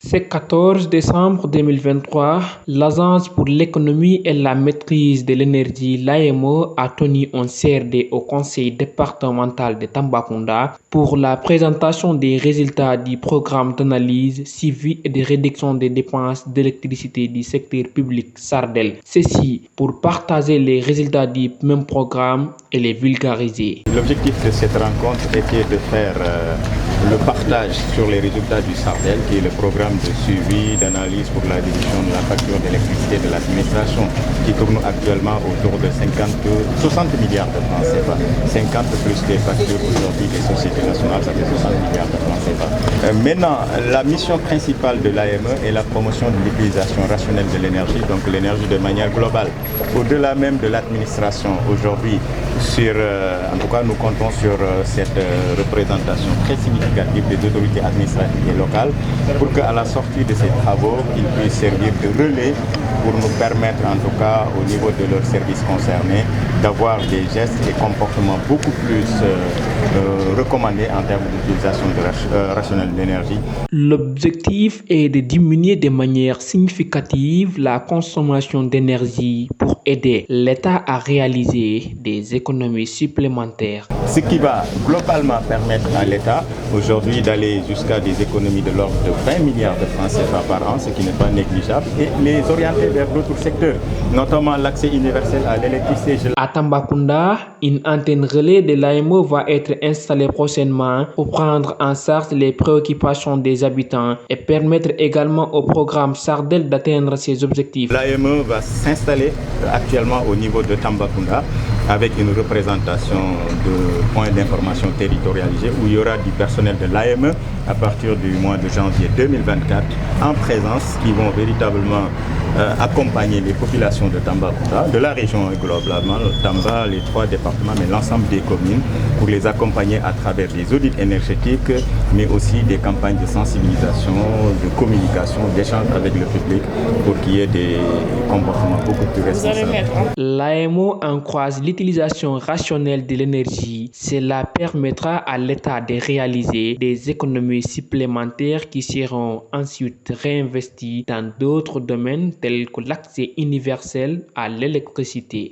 Ce 14 décembre 2023, l'Agence pour l'économie et la maîtrise de l'énergie, l'AME, a tenu un CRD au conseil départemental de Tambacounda pour la présentation des résultats du programme d'analyse, suivi et de réduction des dépenses d'électricité du secteur public SARDEL. Ceci pour partager les résultats du même programme et les vulgariser. L'objectif de cette rencontre était de faire le partage sur les résultats du SARDEL, qui est le programme de suivi, d'analyse pour la réduction de la facture d'électricité de l'administration, qui tourne actuellement autour de 60 milliards de francs CFA. 50 plus des factures aujourd'hui des sociétés nationales, ça fait 60 milliards de francs CFA. Maintenant, la mission principale de l'AME est la promotion de l'utilisation rationnelle de l'énergie, donc l'énergie de manière globale. Au-delà même de l'administration aujourd'hui, en tout cas nous comptons sur cette représentation très significative des autorités administratives et locales pour qu'à la sortie de ces travaux, ils puissent servir de relais pour nous permettre en tout cas au niveau de leurs services concernés d'avoir des gestes et comportements beaucoup plus recommandés en termes d'utilisation rationnelle de l'énergie. L'objectif est de diminuer de manière significative la consommation d'énergie pour aider l'État à réaliser des économies supplémentaires. Ce qui va globalement permettre à l'État aujourd'hui d'aller jusqu'à des économies de l'ordre de 20 milliards de francs CFA par an, ce qui n'est pas négligeable, et les orienter vers d'autres secteurs, notamment l'accès universel à l'électricité. À Tambacounda, une antenne relais de l'AME va être installée prochainement pour prendre en charge les préoccupations des habitants et permettre également au programme SARDEL d'atteindre ses objectifs. L'AME va s'installer actuellement au niveau de Tambacounda avec une représentation de points d'information territorialisés où il y aura du personnel de l'AME à partir du mois de janvier 2024 en présence qui vont véritablement accompagner les populations de Tambacounda, de la région globalement, Tamba, les 3 départements, mais l'ensemble des communes, pour les accompagner à travers des audits énergétiques, mais aussi des campagnes de sensibilisation, de communication, d'échange avec le public pour qu'il y ait des comportements beaucoup plus responsables. L'AME encourage l'utilisation rationnelle de l'énergie. Cela permettra à l'État de réaliser des économies supplémentaires qui seront ensuite réinvesties dans d'autres domaines tels que l'accès universel à l'électricité.